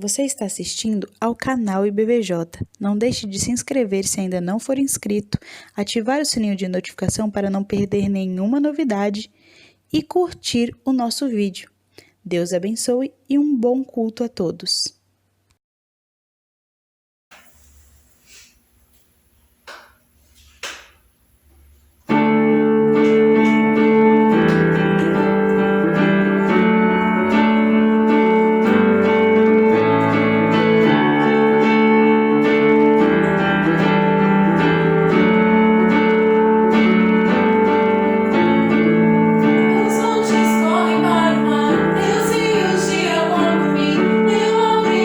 Você está assistindo ao canal IBBJ. Não deixe de se inscrever se ainda não for inscrito, ativar o sininho de notificação para não perder nenhuma novidade e curtir o nosso vídeo. Deus abençoe e um bom culto a todos. Os montes correm para o mar, rios de amor por mim. Eu abri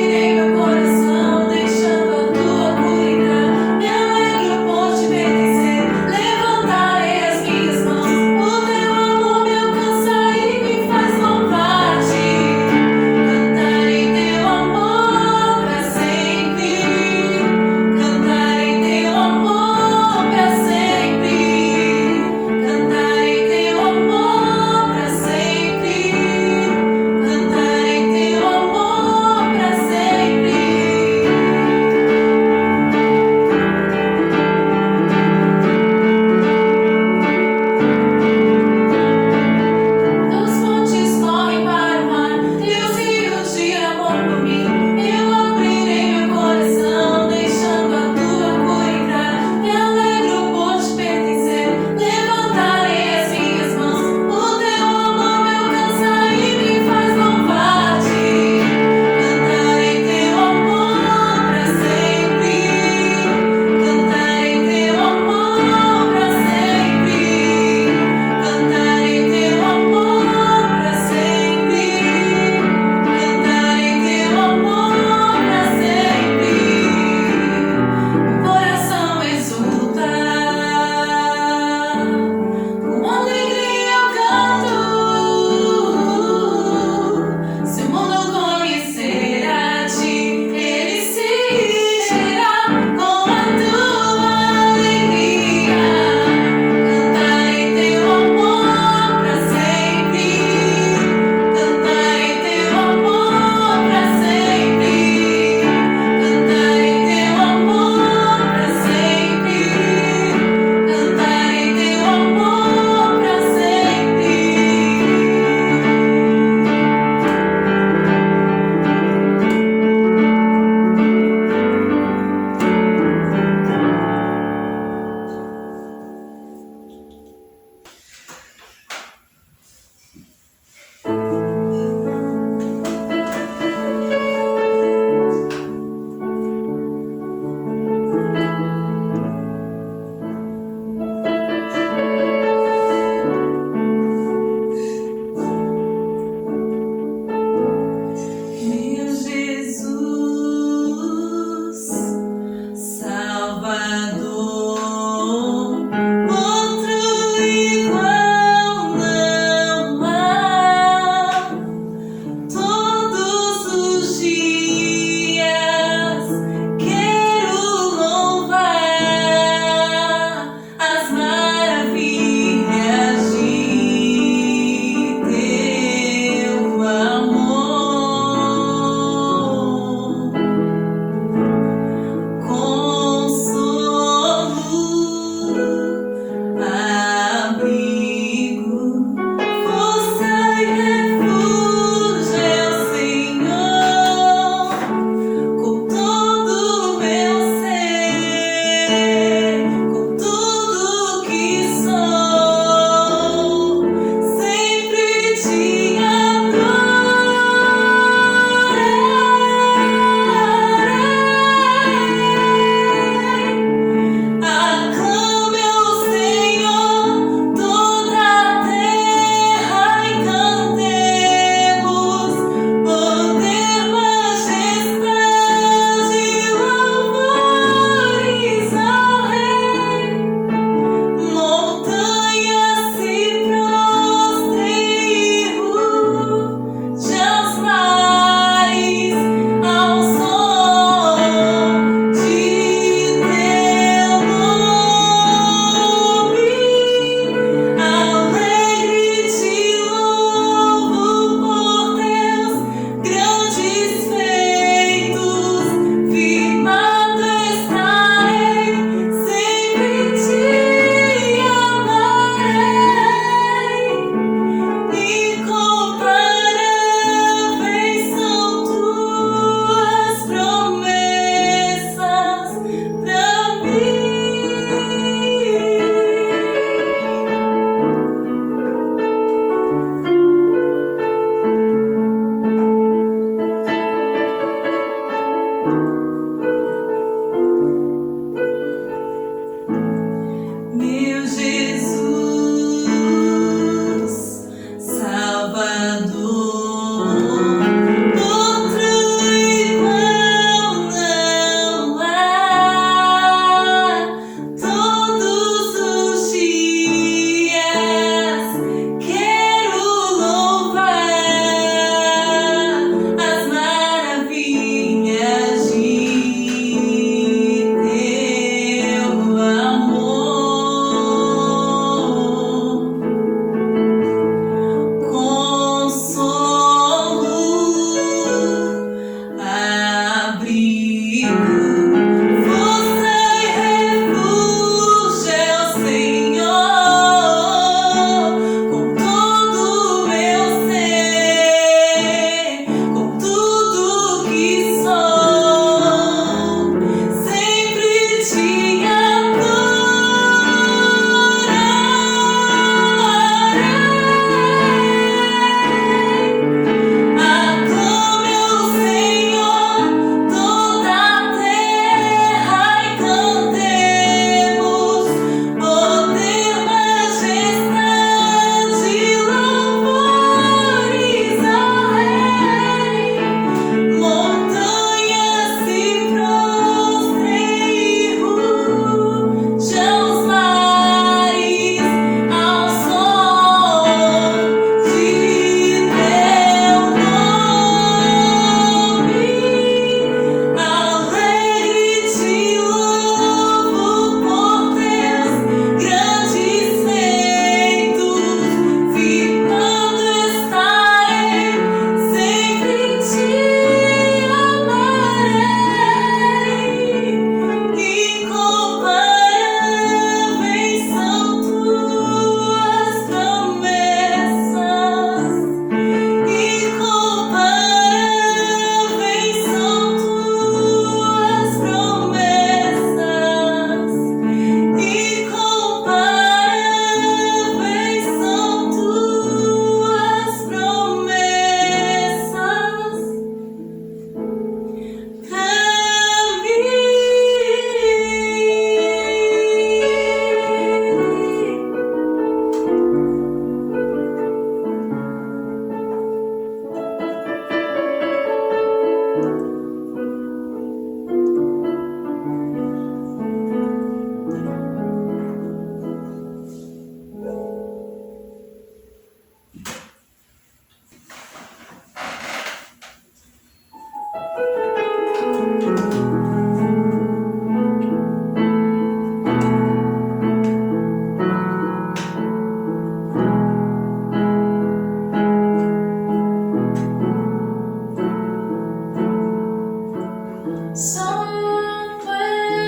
Santo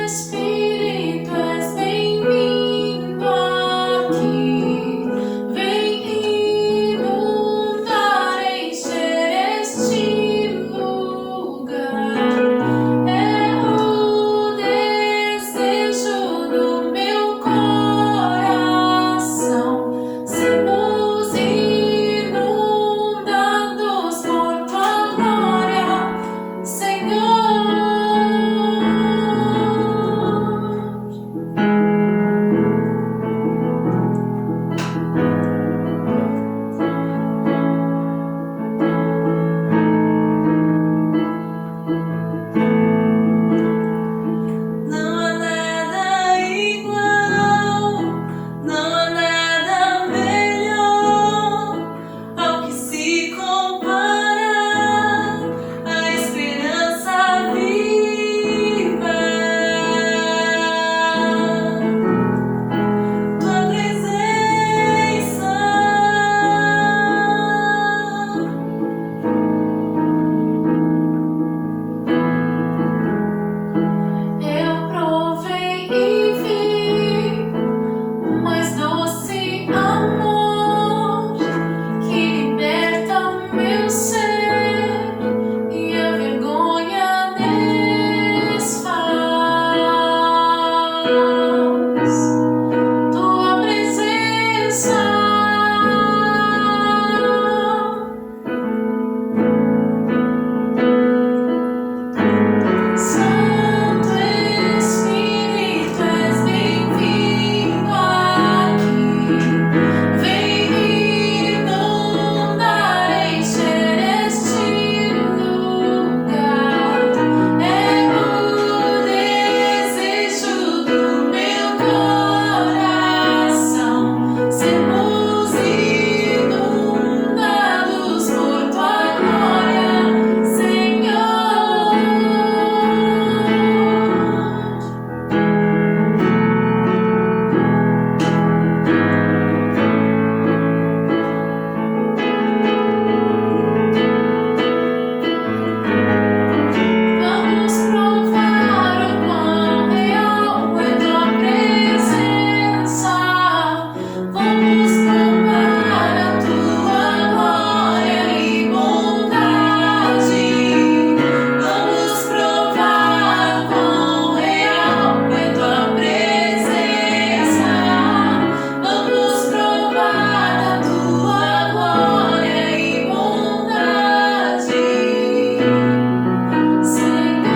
Espírito, és bem-vindo aqui. Vem inundar, encher este lugar. É o desejo do meu coração. Sermos inundados por tua glória, Senhor. Não há nada igual, não há nada melhor ao que se compara a esperança viva. Tua presença. Eu provei e vi o mais doce amor que liberta meu ser e a vergonha desfaz. Tua presença. Santo Espírito, és bem-vindo aqui. Vem inundar, encher este lugar. É o desejo do meu coração. Sermos inundados por tua glória, Senhor. Vamos provar o quão real é tua presença. Vamos provar a tua glória e bondade. Vamos provar o quão real é tua presença. Vamos provar a tua glória e bondade, Senhor.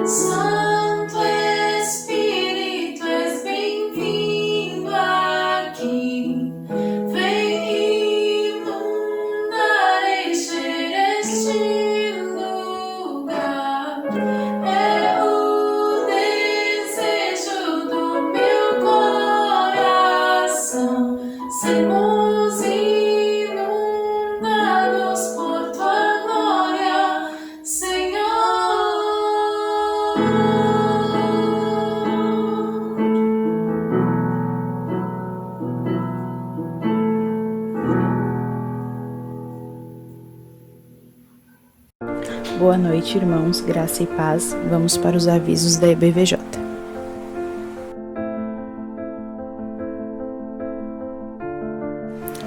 Santo Espírito, és bem-vindo aqui. Vem inundar, encher este lugar. É o desejo do meu coração. Sermos inundados por tua glória, Senhor. Boa noite, irmãos, graça e paz. Vamos para os avisos da EBVJ.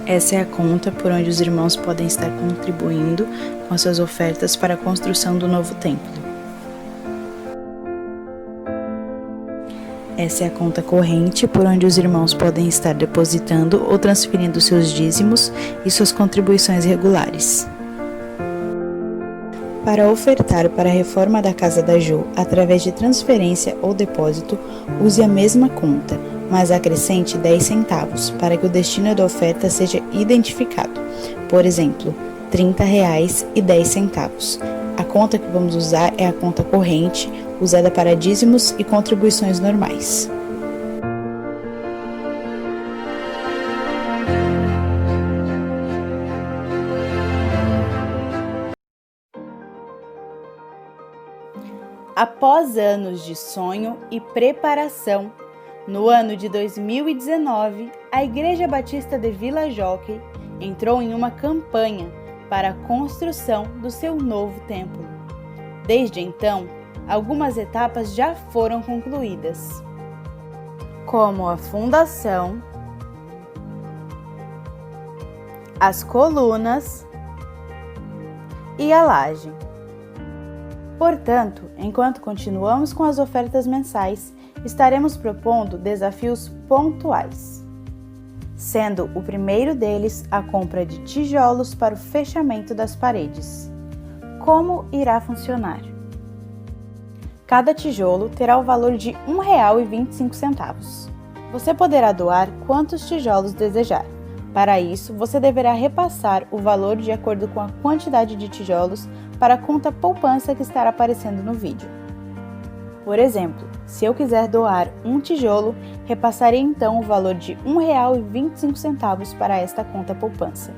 Essa é a conta por onde os irmãos podem estar contribuindo com as suas ofertas para a construção do novo templo. Essa é a conta corrente por onde os irmãos podem estar depositando ou transferindo seus dízimos e suas contribuições regulares. Para ofertar para a reforma da casa da Jo através de transferência ou depósito, use a mesma conta, mas acrescente 10 centavos para que o destino da oferta seja identificado. Por exemplo, R$30,10. A conta que vamos usar é a conta corrente, usada para dízimos e contribuições normais. Após anos de sonho e preparação, no ano de 2019, a Igreja Batista de Vila Jockey entrou em uma campanha para a construção do seu novo templo. Desde então, algumas etapas já foram concluídas, como a fundação, as colunas e a laje. Portanto, enquanto continuamos com as ofertas mensais, estaremos propondo desafios pontuais, sendo o primeiro deles a compra de tijolos para o fechamento das paredes. Como irá funcionar? Cada tijolo terá o valor de R$ 1,25. Você poderá doar quantos tijolos desejar. Para isso, você deverá repassar o valor de acordo com a quantidade de tijolos para a conta poupança que estará aparecendo no vídeo. Por exemplo, se eu quiser doar um tijolo, repassarei então o valor de R$ 1,25 para esta conta poupança.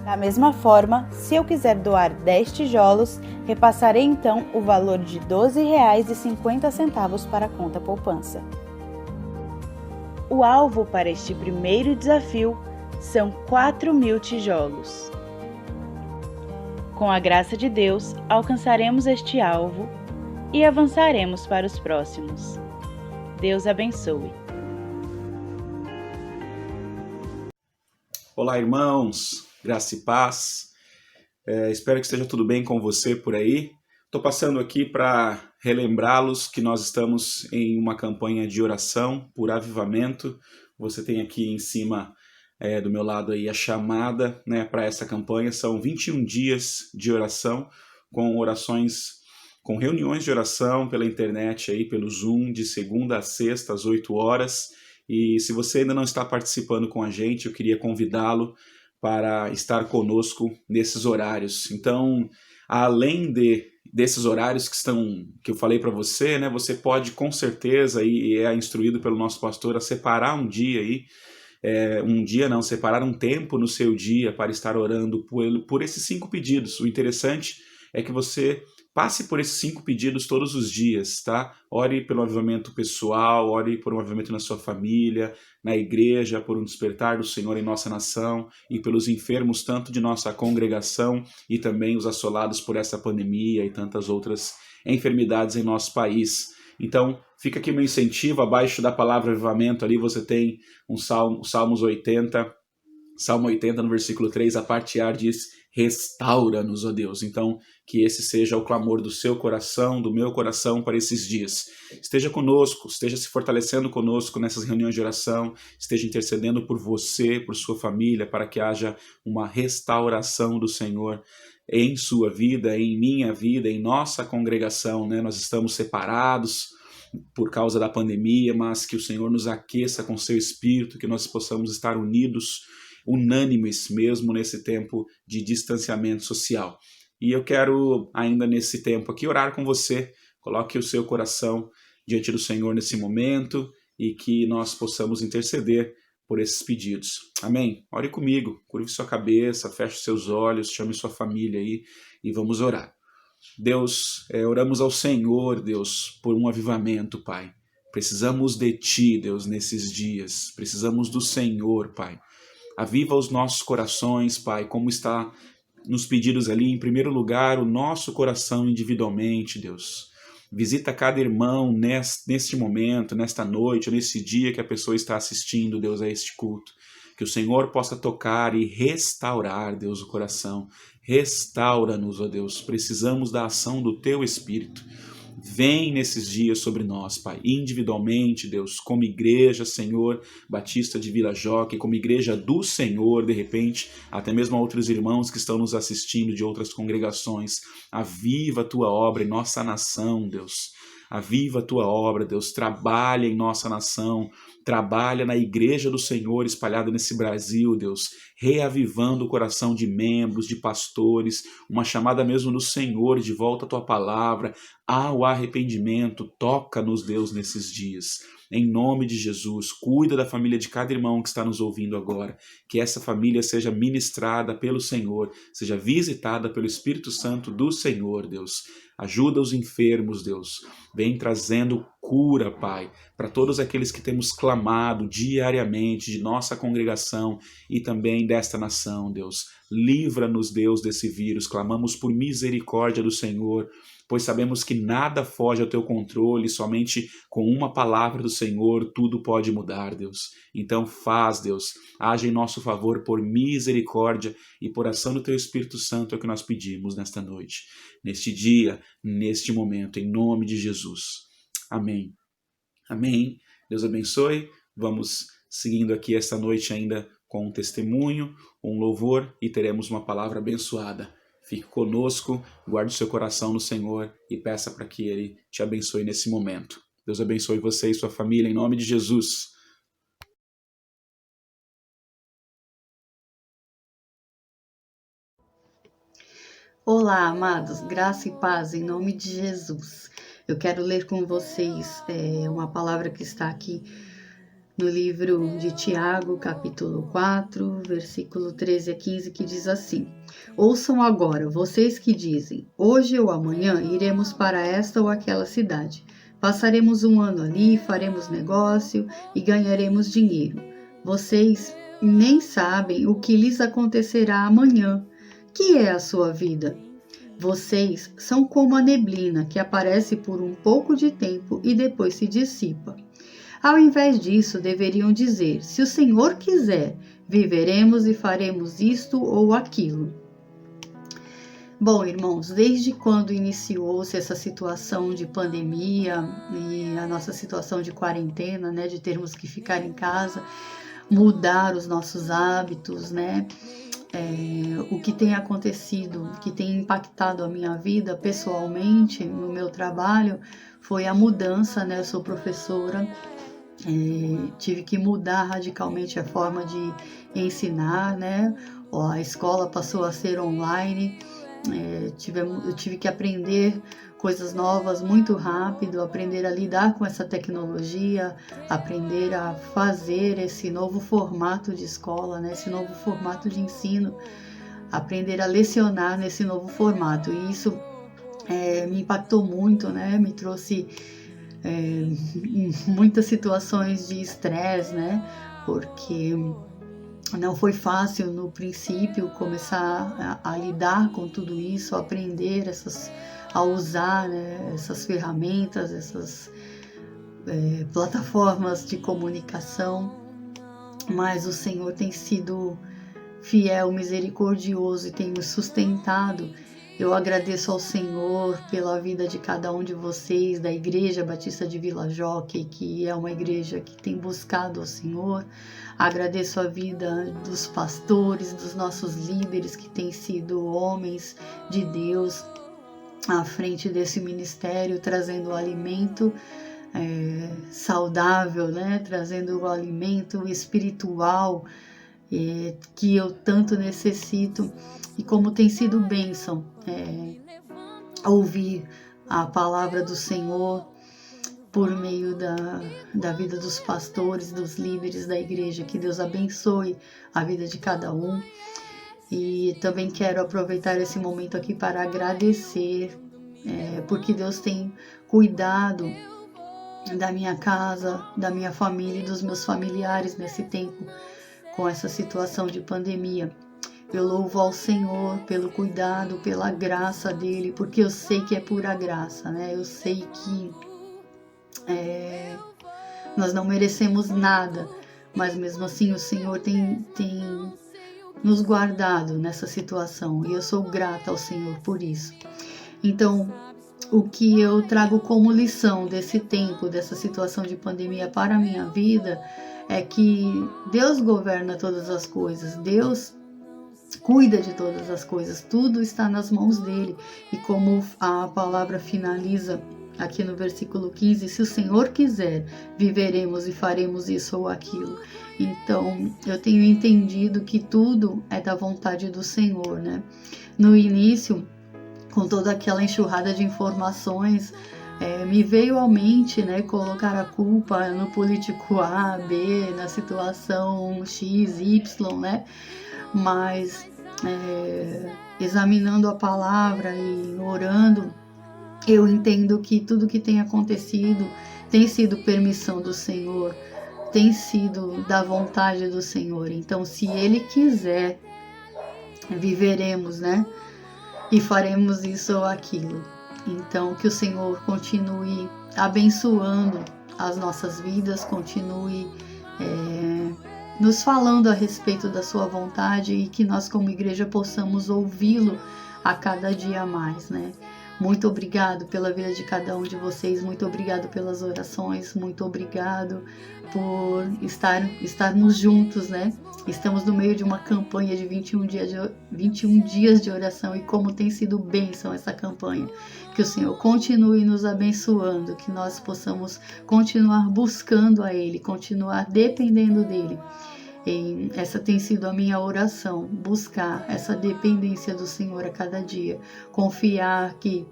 Da mesma forma, se eu quiser doar 10 tijolos, repassarei então o valor de R$ 12,50 para a conta poupança. O alvo para este primeiro desafio são 4.000 tijolos. Com a graça de Deus, alcançaremos este alvo e avançaremos para os próximos. Deus abençoe. Olá, irmãos, graça e paz. Espero que esteja tudo bem com você por aí. Estou passando aqui para relembrá-los que nós estamos em uma campanha de oração por avivamento. Você tem aqui em cima do meu lado aí a chamada, né, para essa campanha. São 21 dias de oração, com orações, com reuniões de oração pela internet, aí, pelo Zoom, de segunda a sexta, às 8 horas. E se você ainda não está participando com a gente, eu queria convidá-lo para estar conosco nesses horários. Então, além desses horários que eu falei para você, né, você pode com certeza, e é instruído pelo nosso pastor, a separar um dia aí, separar um tempo no seu dia para estar orando por esses 5 pedidos. O interessante é que você passe por esses 5 pedidos todos os dias, tá? Ore pelo avivamento pessoal, ore por um avivamento na sua família, na igreja, por um despertar do Senhor em nossa nação e pelos enfermos tanto de nossa congregação e também os assolados por essa pandemia e tantas outras enfermidades em nosso país. Então, fica aqui meu incentivo, abaixo da palavra avivamento ali você tem um Salmos 80, Salmo 80 no versículo 3, a parte A diz: restaura-nos, ó Deus. Então, que esse seja o clamor do seu coração, do meu coração para esses dias. Esteja conosco, esteja se fortalecendo conosco nessas reuniões de oração, esteja intercedendo por você, por sua família, para que haja uma restauração do Senhor em sua vida, em minha vida, em nossa congregação, né? Nós estamos separados por causa da pandemia, mas que o Senhor nos aqueça com seu Espírito, que nós possamos estar unidos, unânimes mesmo nesse tempo de distanciamento social. E eu quero ainda nesse tempo aqui orar com você. Coloque o seu coração diante do Senhor nesse momento e que nós possamos interceder por esses pedidos. Amém? Ore comigo, curve sua cabeça, feche seus olhos, chame sua família aí e vamos orar. Deus, oramos ao Senhor, Deus, por um avivamento, Pai. Precisamos de Ti, Deus, nesses dias. Precisamos do Senhor, Pai. Aviva os nossos corações, Pai, como está nos pedidos ali, em primeiro lugar, o nosso coração individualmente, Deus. Visita cada irmão neste momento, nesta noite, nesse dia que a pessoa está assistindo, Deus, a este culto. Que o Senhor possa tocar e restaurar, Deus, o coração. Restaura-nos, ó Deus. Precisamos da ação do Teu Espírito. Vem nesses dias sobre nós, Pai, individualmente, Deus, como igreja, Senhor, Batista de Vila Joque, como igreja do Senhor, de repente, até mesmo a outros irmãos que estão nos assistindo de outras congregações. Aviva a Tua obra em nossa nação, Deus. Aviva a Tua obra, Deus. Trabalha em nossa nação. Trabalha na igreja do Senhor espalhada nesse Brasil, Deus, reavivando o coração de membros, de pastores, uma chamada mesmo do Senhor de volta à Tua palavra, ao arrependimento. Toca-nos, Deus, nesses dias. Em nome de Jesus, cuida da família de cada irmão que está nos ouvindo agora, que essa família seja ministrada pelo Senhor, seja visitada pelo Espírito Santo do Senhor, Deus. Ajuda os enfermos, Deus. Vem trazendo cura, Pai, para todos aqueles que temos clamado amado diariamente, de nossa congregação e também desta nação, Deus. Livra-nos, Deus, desse vírus. Clamamos por misericórdia do Senhor, pois sabemos que nada foge ao teu controle, somente com uma palavra do Senhor tudo pode mudar, Deus. Então faz, Deus, age em nosso favor por misericórdia e por ação do teu Espírito Santo é o que nós pedimos nesta noite, neste dia, neste momento, em nome de Jesus. Amém. Amém. Deus abençoe. Vamos seguindo aqui esta noite ainda com um testemunho, um louvor e teremos uma palavra abençoada. Fique conosco, guarde o seu coração no Senhor e peça para que Ele te abençoe nesse momento. Deus abençoe você e sua família, em nome de Jesus. Olá, amados, graça e paz em nome de Jesus. Eu quero ler com vocês uma palavra que está aqui no livro de Tiago, capítulo 4, versículo 13 a 15, que diz assim: Ouçam agora, vocês que dizem, hoje ou amanhã iremos para esta ou aquela cidade. Passaremos um ano ali, faremos negócio e ganharemos dinheiro. Vocês nem sabem o que lhes acontecerá amanhã. Que é a sua vida? Vocês são como a neblina que aparece por um pouco de tempo e depois se dissipa. Ao invés disso, deveriam dizer, se o Senhor quiser, viveremos e faremos isto ou aquilo. Bom, irmãos, desde quando iniciou-se essa situação de pandemia e a nossa situação de quarentena, né, de termos que ficar em casa, mudar os nossos hábitos, né? O que tem acontecido, que tem impactado a minha vida pessoalmente, no meu trabalho, foi a mudança, né? Eu sou professora, tive que mudar radicalmente a forma de ensinar, né? A escola passou a ser online, eu tive que aprender coisas novas muito rápido, aprender a lidar com essa tecnologia, aprender a fazer esse novo formato de escola, né? Esse novo formato de ensino, aprender a lecionar nesse novo formato. E isso me impactou muito, né? Me trouxe muitas situações de estresse, né? Porque não foi fácil no princípio começar a lidar com tudo isso, a aprender a usar, né, essas ferramentas, essas plataformas de comunicação, mas o Senhor tem sido fiel, misericordioso e tem me sustentado. Eu agradeço ao Senhor pela vida de cada um de vocês, da Igreja Batista de Vila Jockey, que é uma igreja que tem buscado ao Senhor. Agradeço a vida dos pastores, dos nossos líderes, que têm sido homens de Deus à frente desse ministério, trazendo o alimento saudável, né? Trazendo o alimento espiritual que eu tanto necessito, e como tem sido bênção ouvir a palavra do Senhor por meio da vida dos pastores, dos líderes da igreja. Que Deus abençoe a vida de cada um. E também quero aproveitar esse momento aqui para agradecer, porque Deus tem cuidado da minha casa, da minha família e dos meus familiares nesse tempo, com essa situação de pandemia. Eu louvo ao Senhor pelo cuidado, pela graça dele, porque eu sei que é pura graça, né? Eu sei que nós não merecemos nada, mas mesmo assim o Senhor tem nos guardado nessa situação, e eu sou grata ao Senhor por isso. Então, o que eu trago como lição desse tempo, dessa situação de pandemia para a minha vida, é que Deus governa todas as coisas, Deus cuida de todas as coisas, tudo está nas mãos dele. E como a palavra finaliza aqui no versículo 15, se o Senhor quiser, viveremos e faremos isso ou aquilo. Então, eu tenho entendido que tudo é da vontade do Senhor, né? No início, com toda aquela enxurrada de informações, me veio à mente, né, colocar a culpa no político A, B, na situação X, Y, né? Mas examinando a palavra e orando, eu entendo que tudo que tem acontecido tem sido permissão do Senhor, tem sido da vontade do Senhor. Então, se Ele quiser, viveremos, né? E faremos isso ou aquilo. Então, que o Senhor continue abençoando as nossas vidas, continue nos falando a respeito da sua vontade e que nós como igreja possamos ouvi-lo a cada dia mais, né? Muito obrigado pela vida de cada um de vocês, muito obrigado pelas orações, muito obrigado por estarmos juntos, né? Estamos no meio de uma campanha de 21 dias de oração e como tem sido bênção essa campanha. Que o Senhor continue nos abençoando, que nós possamos continuar buscando a Ele, continuar dependendo dEle. E essa tem sido a minha oração, buscar essa dependência do Senhor a cada dia, confiar que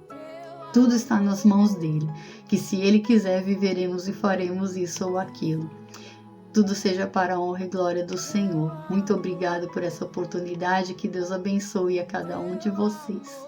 tudo está nas mãos dEle, que se Ele quiser viveremos e faremos isso ou aquilo. Tudo seja para a honra e glória do Senhor. Muito obrigado por essa oportunidade, que Deus abençoe a cada um de vocês.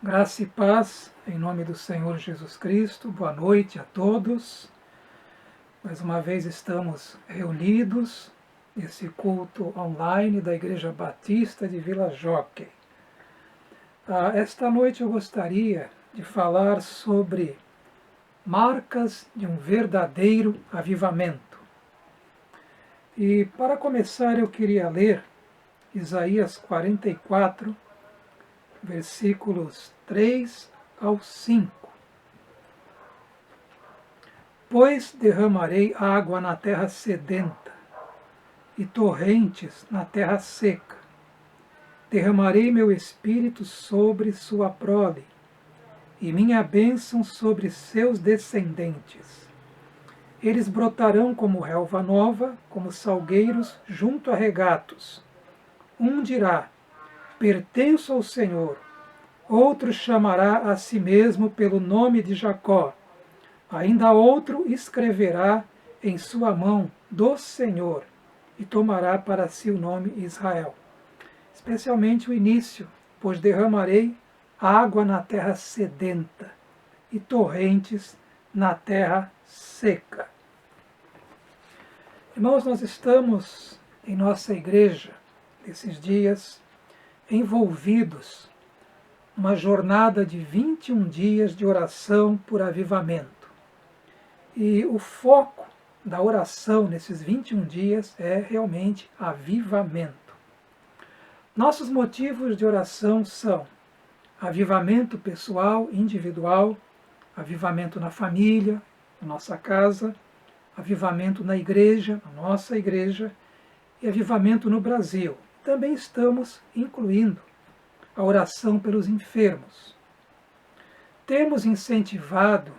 Graça e paz, em nome do Senhor Jesus Cristo. Boa noite a todos. Mais uma vez estamos reunidos nesse culto online da Igreja Batista de Vila Jockey. Esta noite eu gostaria de falar sobre marcas de um verdadeiro avivamento. E para começar eu queria ler Isaías 44, versículos 3 ao 5. Pois derramarei água na terra sedenta e torrentes na terra seca. Derramarei meu espírito sobre sua prole e minha bênção sobre seus descendentes. Eles brotarão como relva nova, como salgueiros junto a regatos. Um dirá: pertenço ao Senhor. Outro chamará a si mesmo pelo nome de Jacó. Ainda outro escreverá em sua mão do Senhor e tomará para si o nome Israel. Especialmente o início, pois derramarei água na terra sedenta e torrentes na terra seca. Irmãos, nós estamos em nossa igreja, nesses dias, envolvidos numa jornada de 21 dias de oração por avivamento. E o foco da oração nesses 21 dias é realmente avivamento. Nossos motivos de oração são avivamento pessoal, individual, avivamento na família, na nossa casa, avivamento na igreja, na nossa igreja, e avivamento no Brasil. Também estamos incluindo a oração pelos enfermos. Temos incentivado,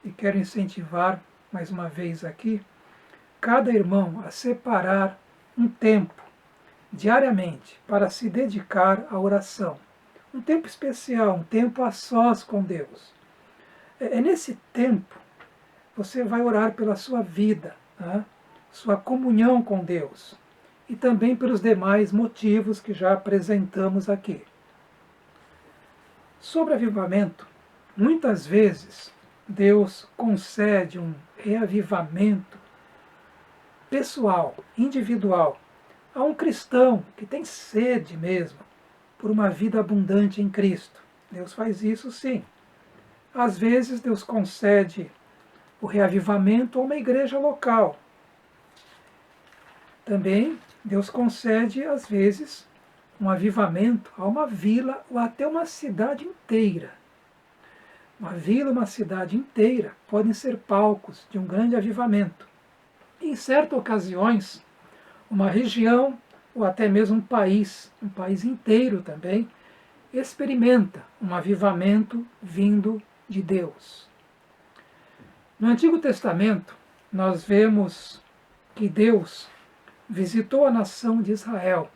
e quero incentivar mais uma vez aqui, cada irmão a separar um tempo diariamente para se dedicar à oração. Um tempo especial, um tempo a sós com Deus. É nesse tempo você vai orar pela sua vida, né? Sua comunhão com Deus e também pelos demais motivos que já apresentamos aqui. Sobre avivamento, muitas vezes Deus concede um reavivamento pessoal, individual, a um cristão que tem sede mesmo por uma vida abundante em Cristo. Deus faz isso sim. Às vezes Deus concede o reavivamento a uma igreja local. Também Deus concede, às vezes, um avivamento a uma vila ou até uma cidade inteira. Uma vila, uma cidade inteira podem ser palcos de um grande avivamento. Em certas ocasiões, uma região ou até mesmo um país inteiro também, experimenta um avivamento vindo de Deus. No Antigo Testamento, nós vemos que Deus visitou a nação de Israel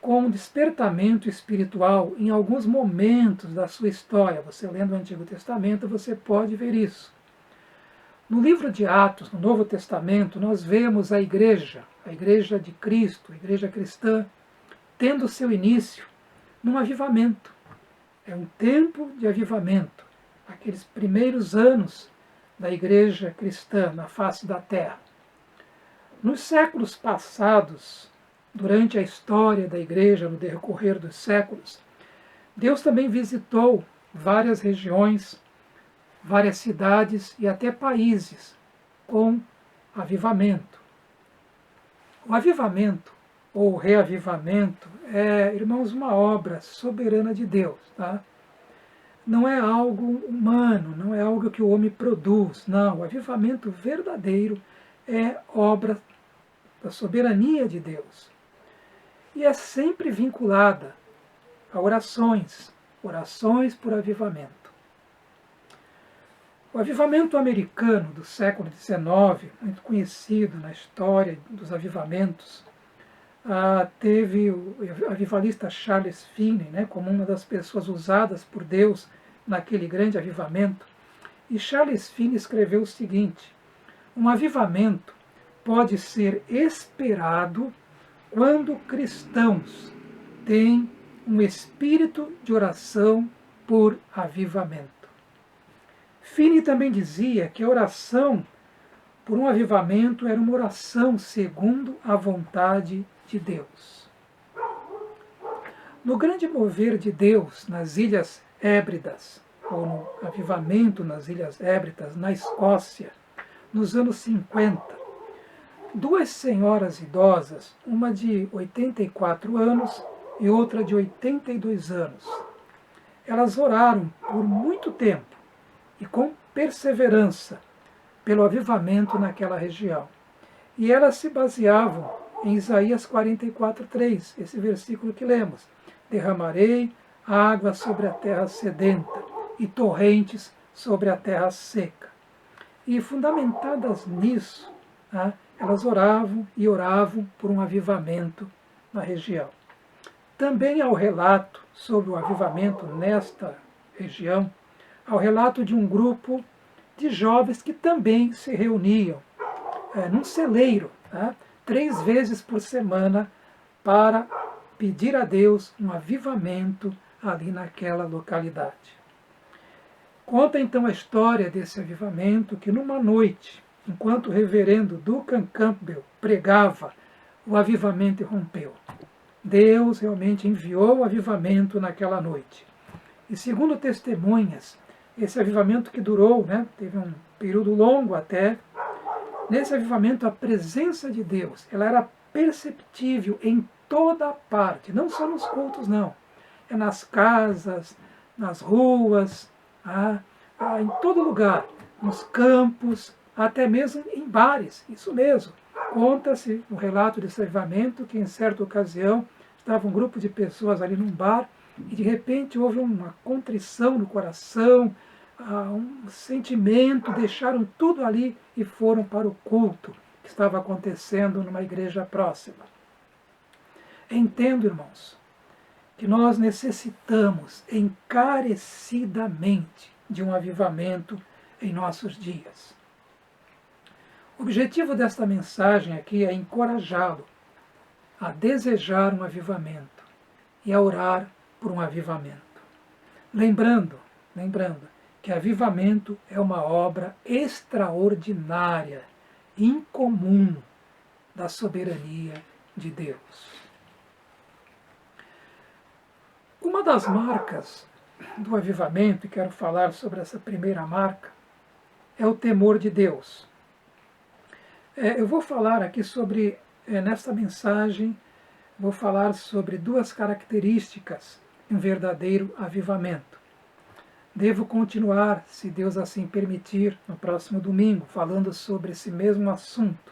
com um despertamento espiritual em alguns momentos da sua história. Você lendo o Antigo Testamento, você pode ver isso. No livro de Atos, no Novo Testamento, nós vemos a igreja de Cristo, a igreja cristã, tendo seu início num avivamento. É um tempo de avivamento, aqueles primeiros anos da igreja cristã na face da terra. Nos séculos passados, durante a história da igreja, no decorrer dos séculos, Deus também visitou várias regiões, várias cidades e até países com avivamento. O avivamento ou reavivamento é, irmãos, uma obra soberana de Deus, tá? Não é algo humano, não é algo que o homem produz, não. O avivamento verdadeiro é obra da soberania de Deus. E é sempre vinculada a orações por avivamento. O avivamento americano do século XIX, muito conhecido na história dos avivamentos, teve o avivalista Charles Finney, né, como uma das pessoas usadas por Deus naquele grande avivamento. E Charles Finney escreveu o seguinte: um avivamento pode ser esperado quando cristãos têm um espírito de oração por avivamento. Finney também dizia que a oração por um avivamento era uma oração segundo a vontade de Deus. No grande mover de Deus nas Ilhas Hébridas, ou no avivamento nas Ilhas Hébridas, na Escócia, nos anos 50, duas senhoras idosas, uma de 84 anos e outra de 82 anos, elas oraram por muito tempo e com perseverança pelo avivamento naquela região. E elas se baseavam em Isaías 44:3, esse versículo que lemos: derramarei água sobre a terra sedenta e torrentes sobre a terra seca. E fundamentadas nisso, elas oravam e oravam por um avivamento na região. Também há o relato sobre o avivamento nesta região, ao relato de um grupo de jovens que também se reuniam num celeiro, 3 vezes por semana, para pedir a Deus um avivamento ali naquela localidade. Conta então a história desse avivamento que numa noite, enquanto o reverendo Duncan Campbell pregava, o avivamento irrompeu. Deus realmente enviou o avivamento naquela noite. E segundo testemunhas, esse avivamento que durou, teve um período longo até, nesse avivamento a presença de Deus, ela era perceptível em toda parte, não só nos cultos não, é nas casas, nas ruas, em todo lugar, nos campos, até mesmo em bares, isso mesmo. Conta-se no relato desse avivamento que em certa ocasião estava um grupo de pessoas ali num bar e de repente houve uma contrição no coração, um sentimento, deixaram tudo ali e foram para o culto que estava acontecendo numa igreja próxima. Entendo, irmãos, que nós necessitamos encarecidamente de um avivamento em nossos dias. O objetivo desta mensagem aqui é encorajá-lo a desejar um avivamento e a orar por um avivamento. Lembrando que avivamento é uma obra extraordinária, incomum da soberania de Deus. Uma das marcas do avivamento, e quero falar sobre essa primeira marca, é o temor de Deus. Eu vou falar aqui sobre, nesta mensagem, vou falar sobre duas características de um verdadeiro avivamento. Devo continuar, se Deus assim permitir, no próximo domingo, falando sobre esse mesmo assunto.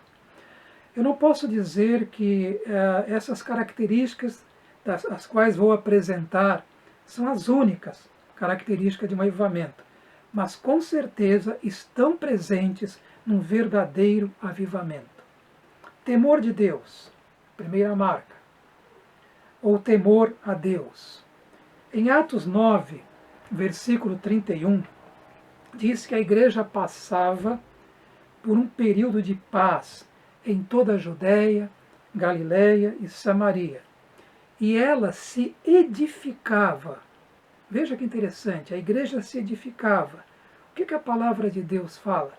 Eu não posso dizer que essas características, as quais vou apresentar, são as únicas características de um avivamento, mas com certeza estão presentes num verdadeiro avivamento. Temor de Deus, primeira marca, ou temor a Deus. Em Atos 9, versículo 31, diz que a igreja passava por um período de paz em toda a Judéia, Galiléia e Samaria. E ela se edificava. Veja que interessante, a igreja se edificava. O que a palavra de Deus fala?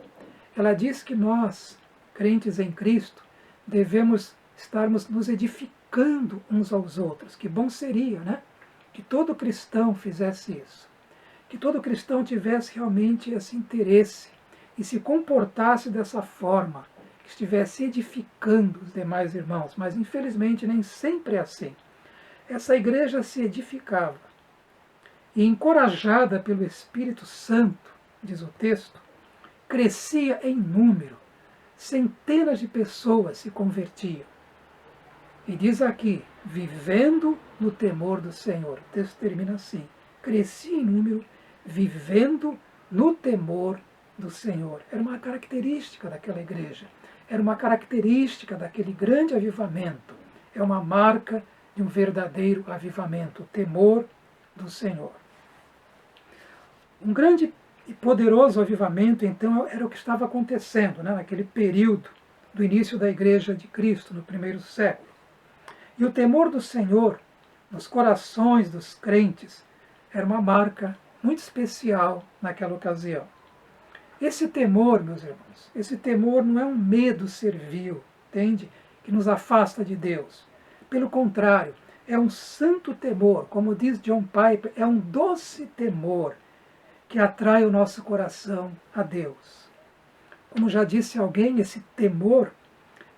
Ela diz que nós, crentes em Cristo, devemos estarmos nos edificando uns aos outros. Que bom seria, né? Que todo cristão fizesse isso. Que todo cristão tivesse realmente esse interesse e se comportasse dessa forma, que estivesse edificando os demais irmãos. Mas, infelizmente, nem sempre é assim. Essa igreja se edificava e, encorajada pelo Espírito Santo, diz o texto, crescia em número, centenas de pessoas se convertiam. E diz aqui, vivendo no temor do Senhor. O texto termina assim, crescia em número, vivendo no temor do Senhor. Era uma característica daquela igreja, era uma característica daquele grande avivamento, é uma marca de um verdadeiro avivamento, o temor do Senhor. Um grande e poderoso avivamento, então, era o que estava acontecendo, né, naquele período do início da Igreja de Cristo, no primeiro século. E o temor do Senhor, nos corações dos crentes, era uma marca muito especial naquela ocasião. Esse temor, meus irmãos, esse temor não é um medo servil, entende? Que nos afasta de Deus. Pelo contrário, é um santo temor, como diz John Piper, é um doce temor que atrai o nosso coração a Deus. Como já disse alguém, esse temor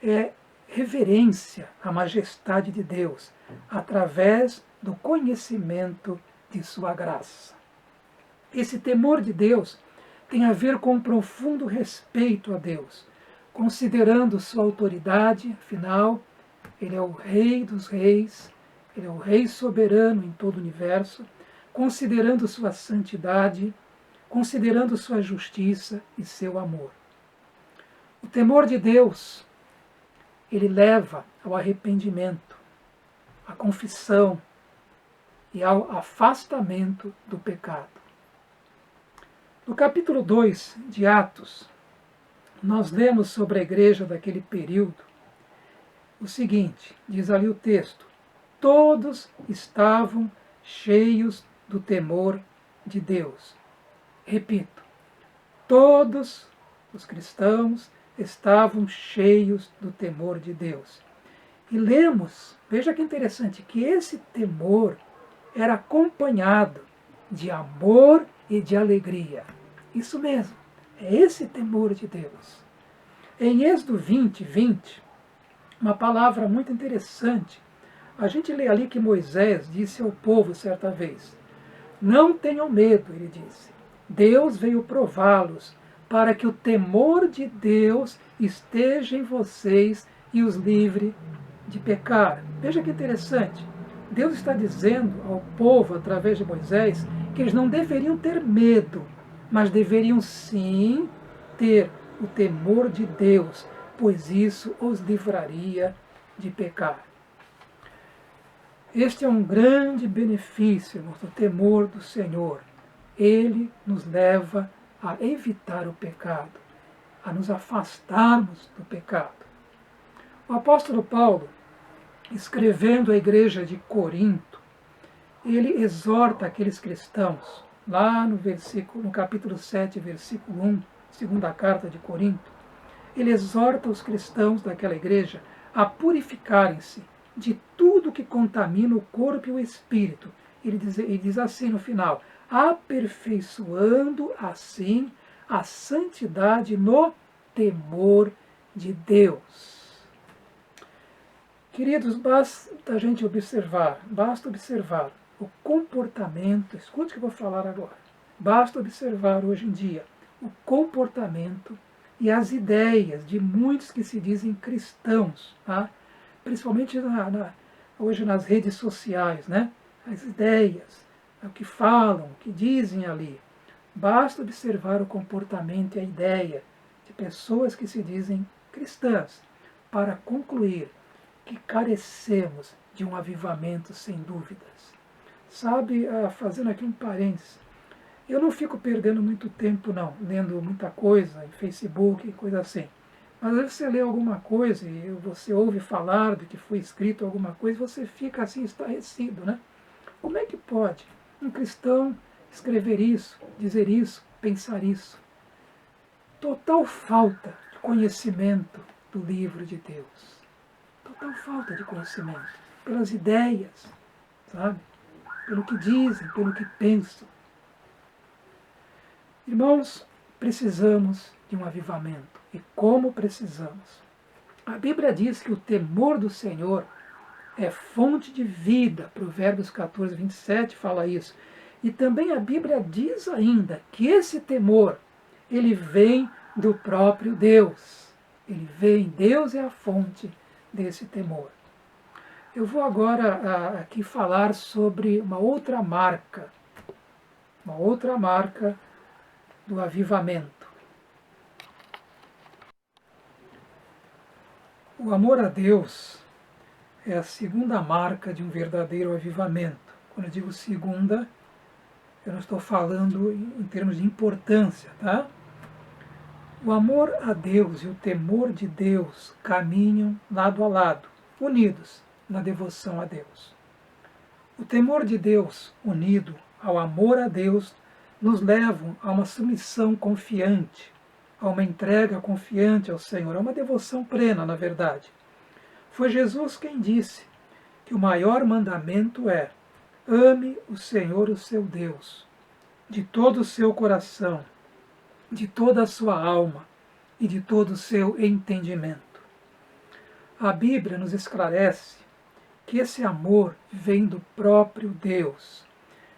é reverência à majestade de Deus, através do conhecimento de sua graça. Esse temor de Deus tem a ver com um profundo respeito a Deus, considerando sua autoridade, afinal, ele é o Rei dos Reis, ele é o Rei soberano em todo o universo, considerando sua santidade, considerando sua justiça e seu amor. O temor de Deus, ele leva ao arrependimento, à confissão e ao afastamento do pecado. No capítulo 2 de Atos, nós lemos sobre a igreja daquele período o seguinte, diz ali o texto, todos estavam cheios do temor de Deus. Repito, todos os cristãos estavam cheios do temor de Deus. E lemos, veja que interessante, que esse temor era acompanhado de amor e de alegria. Isso mesmo, é esse temor de Deus. Em Êxodo 20, uma palavra muito interessante. A gente lê ali que Moisés disse ao povo certa vez, não tenham medo, ele disse, Deus veio prová-los, para que o temor de Deus esteja em vocês e os livre de pecar. Veja que interessante. Deus está dizendo ao povo, através de Moisés, que eles não deveriam ter medo, mas deveriam sim ter o temor de Deus, pois isso os livraria de pecar. Este é um grande benefício, irmãos, do temor do Senhor. Ele nos leva a evitar o pecado, a nos afastarmos do pecado. O apóstolo Paulo, escrevendo à igreja de Corinto, ele exorta aqueles cristãos, lá no capítulo 7, versículo 1, segunda carta de Corinto, ele exorta os cristãos daquela igreja a purificarem-se de tudo que contamina o corpo e o espírito. Ele diz assim no final, aperfeiçoando assim a santidade no temor de Deus. Queridos, basta a gente observar o comportamento, escute o que eu vou falar agora, basta observar hoje em dia o comportamento e as ideias de muitos que se dizem cristãos, tá? Principalmente hoje nas redes sociais, né? As ideias, o que falam, o que dizem ali. Basta observar o comportamento e a ideia de pessoas que se dizem cristãs para concluir que carecemos de um avivamento sem dúvidas. Sabe, fazendo aqui um parênteses, eu não fico perdendo muito tempo não, lendo muita coisa em Facebook, coisa assim. Mas às vezes você lê alguma coisa e você ouve falar de que foi escrito alguma coisa, você fica assim estarrecido, né? Como é que pode um cristão escrever isso, dizer isso, pensar isso? Total falta de conhecimento do livro de Deus. Total falta de conhecimento pelas ideias, sabe? Pelo que dizem, pelo que pensam. Irmãos, precisamos de um avivamento. E como precisamos? A Bíblia diz que o temor do Senhor é fonte de vida. Provérbios 14, 27 fala isso. E também a Bíblia diz ainda que esse temor, ele vem do próprio Deus. Ele vem, Deus é a fonte desse temor. Eu vou agora aqui falar sobre uma outra marca do avivamento. O amor a Deus é a segunda marca de um verdadeiro avivamento. Quando eu digo segunda, eu não estou falando em termos de importância, tá? O amor a Deus e o temor de Deus caminham lado a lado, unidos na devoção a Deus. O temor de Deus, unido ao amor a Deus, nos levam a uma submissão confiante, a uma entrega confiante ao Senhor, a uma devoção plena, na verdade. Foi Jesus quem disse que o maior mandamento é: ame o Senhor, o seu Deus, de todo o seu coração, de toda a sua alma e de todo o seu entendimento. A Bíblia nos esclarece que esse amor vem do próprio Deus.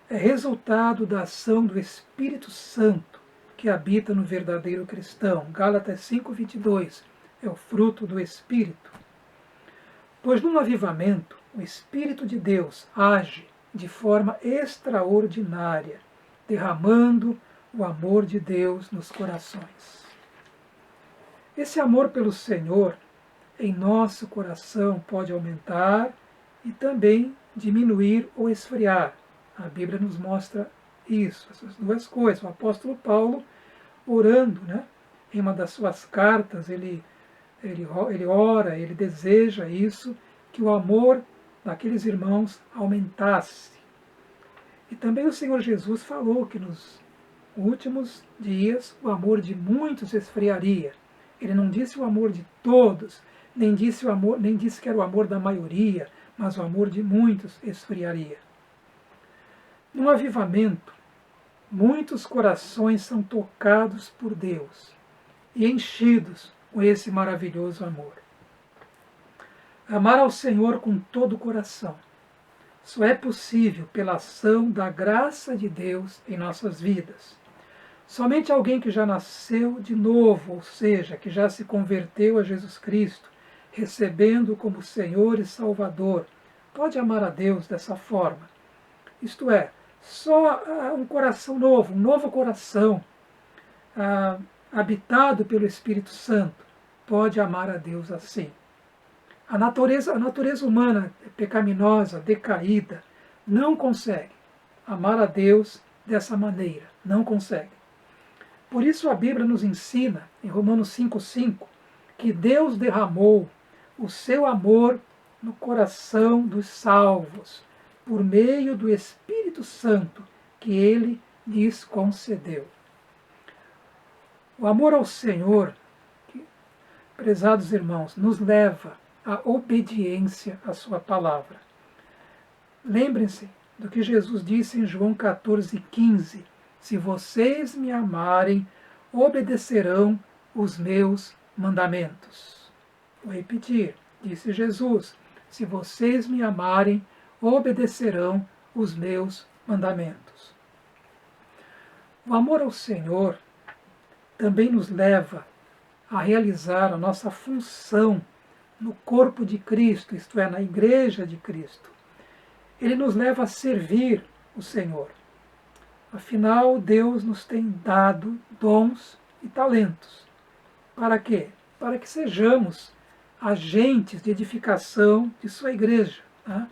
É resultado da ação do Espírito Santo que habita no verdadeiro cristão. Gálatas 5:22 é o fruto do Espírito. Pois num avivamento, o Espírito de Deus age de forma extraordinária, derramando o amor de Deus nos corações. Esse amor pelo Senhor em nosso coração pode aumentar e também diminuir ou esfriar. A Bíblia nos mostra isso, essas duas coisas. O apóstolo Paulo, orando, né, em uma das suas cartas, ele ora, ele deseja isso, que o amor daqueles irmãos aumentasse. E também o Senhor Jesus falou que nos últimos dias o amor de muitos esfriaria. Ele não disse o amor de todos, nem disse que era o amor da maioria, mas o amor de muitos esfriaria. No avivamento, muitos corações são tocados por Deus e enchidos com esse maravilhoso amor. Amar ao Senhor com todo o coração só é possível pela ação da graça de Deus em nossas vidas. Somente alguém que já nasceu de novo, ou seja, que já se converteu a Jesus Cristo, recebendo como Senhor e Salvador, pode amar a Deus dessa forma. Isto é, só um coração novo, um novo coração, habitado pelo Espírito Santo, pode amar a Deus assim. A natureza humana pecaminosa, decaída, não consegue amar a Deus dessa maneira, não consegue. Por isso a Bíblia nos ensina, em Romanos 5,5, que Deus derramou o seu amor no coração dos salvos, por meio do Espírito Santo que Ele lhes concedeu. O amor ao Senhor, prezados irmãos, nos leva à obediência à sua palavra. Lembrem-se do que Jesus disse em João 14,15. Se vocês me amarem, obedecerão os meus mandamentos. Vou repetir, disse Jesus, se vocês me amarem, obedecerão os meus mandamentos. O amor ao Senhor também nos leva a realizar a nossa função no corpo de Cristo, isto é, na Igreja de Cristo. Ele nos leva a servir o Senhor. Afinal, Deus nos tem dado dons e talentos. Para quê? Para que sejamos agentes de edificação de sua Igreja, né?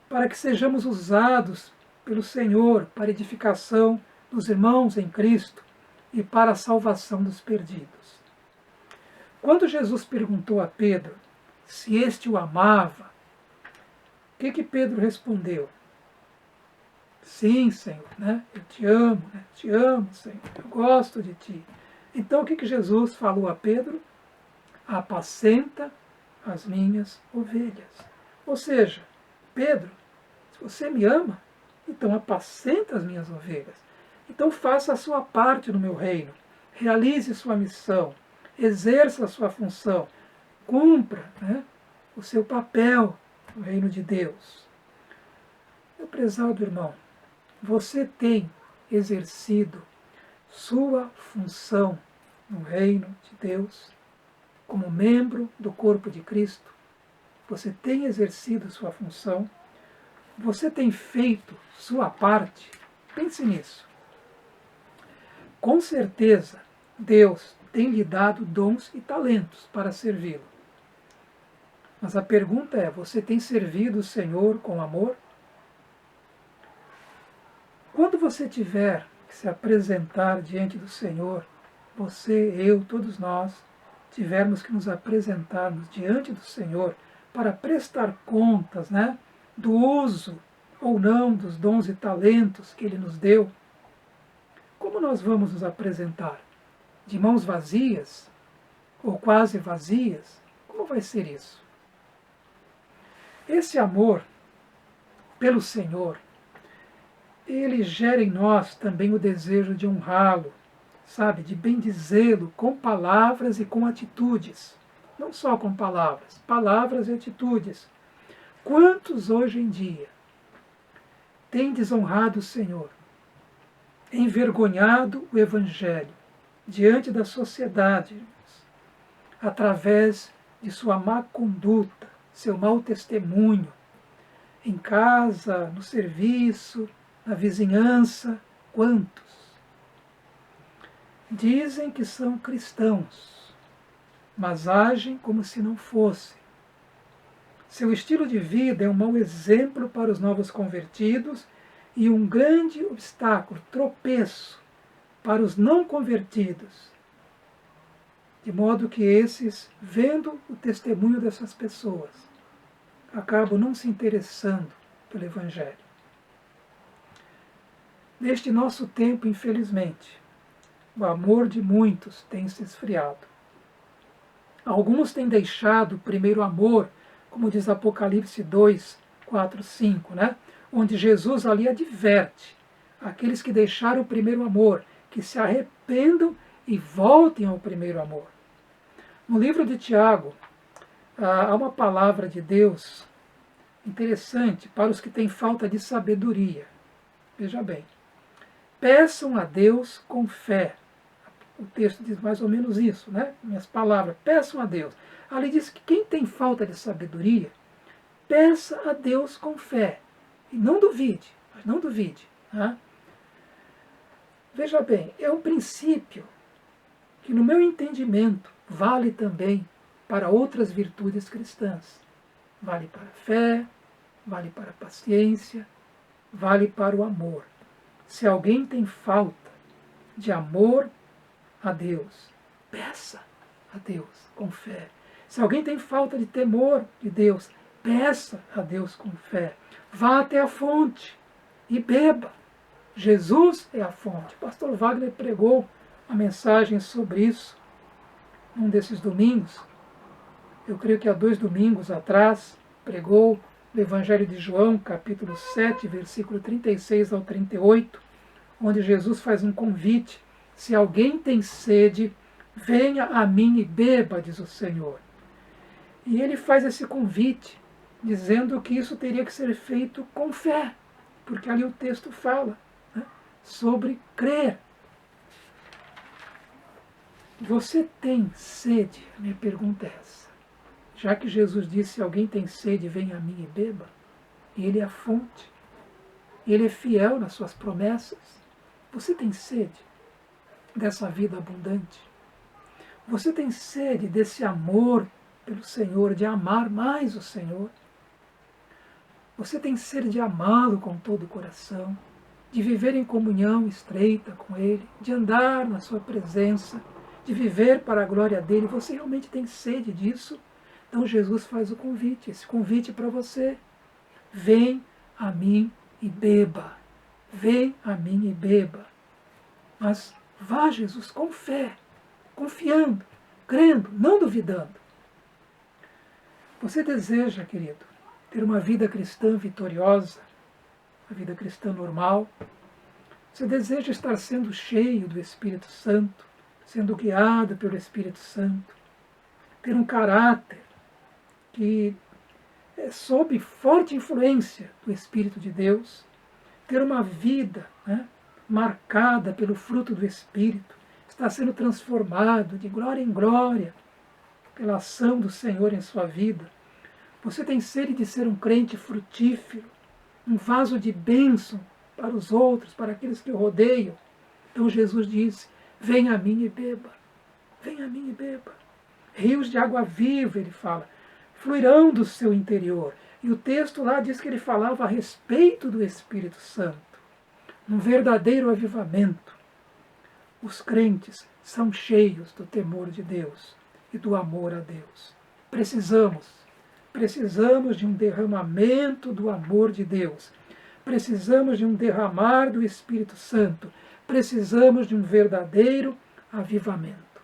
Para que sejamos usados pelo Senhor para edificação dos irmãos em Cristo e para a salvação dos perdidos. Quando Jesus perguntou a Pedro se este o amava, o que Pedro respondeu? Sim, Senhor, né? Eu te amo, né? Te amo, Senhor, eu gosto de ti. Então o que Jesus falou a Pedro? Apacenta as minhas ovelhas. Ou seja, Pedro, se você me ama, então apacenta as minhas ovelhas. Então faça a sua parte no meu reino, realize sua missão, exerça a sua função, cumpra, né, o seu papel no reino de Deus. Meu prezado irmão, você tem exercido sua função no reino de Deus como membro do corpo de Cristo? Você tem exercido sua função? Você tem feito sua parte? Pense nisso. Com certeza, Deus tem lhe dado dons e talentos para servi-lo. Mas a pergunta é, você tem servido o Senhor com amor? Quando você tiver que se apresentar diante do Senhor, você, eu, todos nós, tivermos que nos apresentarmos diante do Senhor para prestar contas, né, do uso ou não dos dons e talentos que Ele nos deu, como nós vamos nos apresentar? De mãos vazias? Ou quase vazias? Como vai ser isso? Esse amor pelo Senhor, ele gera em nós também o desejo de honrá-lo, sabe, de bendizê-lo com palavras e com atitudes. Não só com palavras, palavras e atitudes. Quantos hoje em dia têm desonrado o Senhor, envergonhado o Evangelho diante da sociedade, através de sua má conduta, seu mau testemunho, em casa, no serviço, na vizinhança? Quantos dizem que são cristãos, mas agem como se não fossem? Seu estilo de vida é um mau exemplo para os novos convertidos e um grande obstáculo, tropeço, para os não convertidos. De modo que esses, vendo o testemunho dessas pessoas, acabam não se interessando pelo Evangelho. Neste nosso tempo, infelizmente, o amor de muitos tem se esfriado. Alguns têm deixado o primeiro amor, como diz Apocalipse 2, 4, 5, né? Onde Jesus ali adverte aqueles que deixaram o primeiro amor, que se arrependam e voltem ao primeiro amor. No livro de Tiago, há uma palavra de Deus interessante para os que têm falta de sabedoria. Veja bem. Peçam a Deus com fé, O texto diz mais ou menos isso, né? Minhas palavras, peçam a Deus. Ali diz que quem tem falta de sabedoria, peça a Deus com fé. E não duvide, mas não duvide. Tá? Veja bem, é um princípio que, no meu entendimento, vale também para outras virtudes cristãs. Vale para a fé, vale para a paciência, vale para o amor. Se alguém tem falta de amor a Deus, peça a Deus com fé. Se alguém tem falta de temor de Deus, peça a Deus com fé. Vá até a fonte e beba. Jesus é a fonte. O pastor Wagner pregou uma mensagem sobre isso num desses domingos. Eu creio que há 2 domingos atrás, pregou o Evangelho de João, capítulo 7, versículo 36 ao 38, onde Jesus faz um convite. Se alguém tem sede, venha a mim e beba, diz o Senhor. E ele faz esse convite, dizendo que isso teria que ser feito com fé, porque ali o texto fala, né, sobre crer. Você tem sede? A minha pergunta é essa. Já que Jesus disse, se alguém tem sede, venha a mim e beba, ele é a fonte, ele é fiel nas suas promessas. Você tem sede dessa vida abundante? Você tem sede desse amor pelo Senhor, de amar mais o Senhor? Você tem sede de amá-lo com todo o coração, de viver em comunhão estreita com Ele, de andar na sua presença, de viver para a glória dEle? Você realmente tem sede disso? Então Jesus faz o convite, esse convite para você. Vem a mim e beba. Vem a mim e beba. Mas vá, Jesus, com fé, confiando, crendo, não duvidando. Você deseja, querido, ter uma vida cristã vitoriosa, uma vida cristã normal? Você deseja estar sendo cheio do Espírito Santo, sendo guiado pelo Espírito Santo, ter um caráter que é sob forte influência do Espírito de Deus, ter uma vida, né, marcada pelo fruto do Espírito, está sendo transformado de glória em glória pela ação do Senhor em sua vida. Você tem sede de ser um crente frutífero, um vaso de bênção para os outros, para aqueles que o rodeiam. Então Jesus disse, venha a mim e beba, venha a mim e beba. Rios de água viva, ele fala, fluirão do seu interior. E o texto lá diz que ele falava a respeito do Espírito Santo, um verdadeiro avivamento. Os crentes são cheios do temor de Deus e do amor a Deus. Precisamos de um derramamento do amor de Deus. Precisamos de um derramar do Espírito Santo. Precisamos de um verdadeiro avivamento.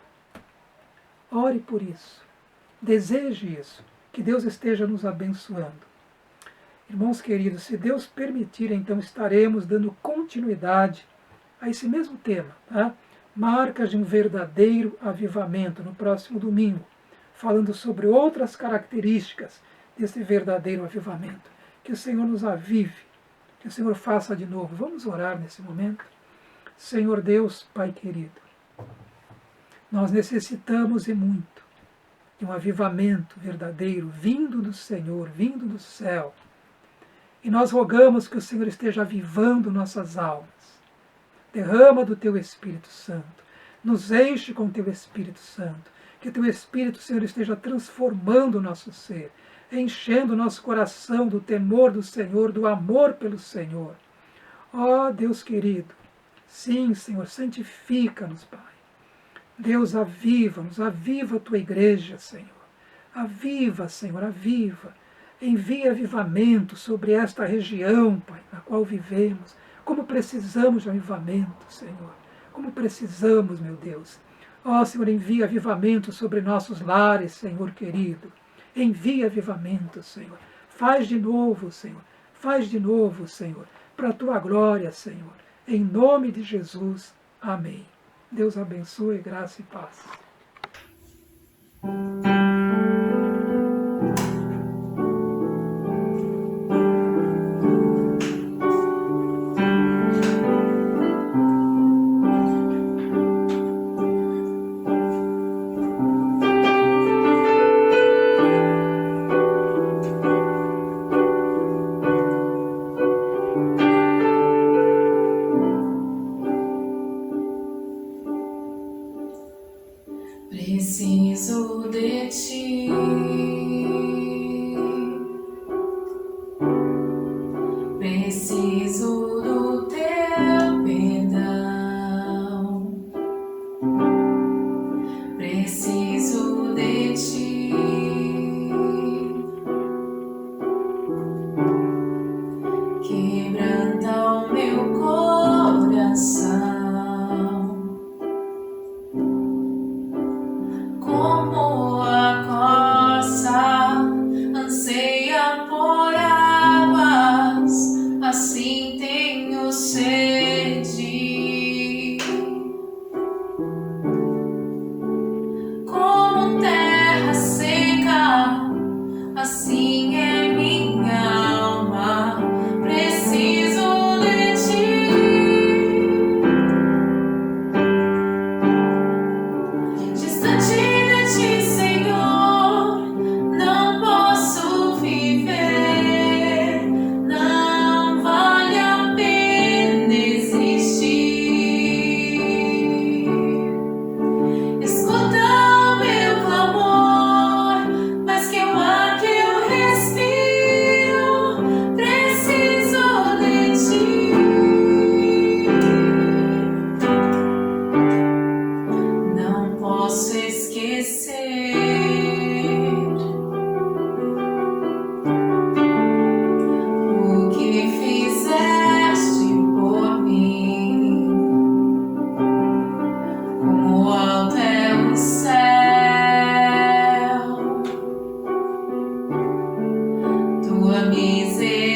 Ore por isso. Deseje isso. Que Deus esteja nos abençoando. Irmãos queridos, se Deus permitir, então estaremos dando continuidade a esse mesmo tema, tá? Marcas de um verdadeiro avivamento, no próximo domingo, falando sobre outras características desse verdadeiro avivamento. Que o Senhor nos avive, que o Senhor faça de novo. Vamos orar nesse momento. Senhor Deus, Pai querido, nós necessitamos e muito de um avivamento verdadeiro, vindo do Senhor, vindo do céu. E nós rogamos que o Senhor esteja avivando nossas almas. Derrama do Teu Espírito Santo. Nos enche com Teu Espírito Santo. Que Teu Espírito, Senhor, esteja transformando o nosso ser, enchendo o nosso coração do temor do Senhor, do amor pelo Senhor. Ó Deus querido, sim, Senhor, santifica-nos, Pai. Deus, aviva-nos, aviva a Tua igreja, Senhor. Aviva, Senhor, aviva. Envia avivamento sobre esta região, Pai, na qual vivemos. Como precisamos de avivamento, Senhor. Como precisamos, meu Deus. Ó, Senhor, envia avivamento sobre nossos lares, Senhor querido. Envia avivamento, Senhor. Faz de novo, Senhor. Faz de novo, Senhor. Para a Tua glória, Senhor. Em nome de Jesus. Amém. Deus abençoe, graça e paz. minha alma, preciso de ti. Distante de ti, Senhor, não posso viver, não vale a pena existir. Escuta o meu clamor, mas que o ar que eu respiro, preciso de ti. Não posso esquecer o que fizeste por mim. Como alto é o céu, tua misericórdia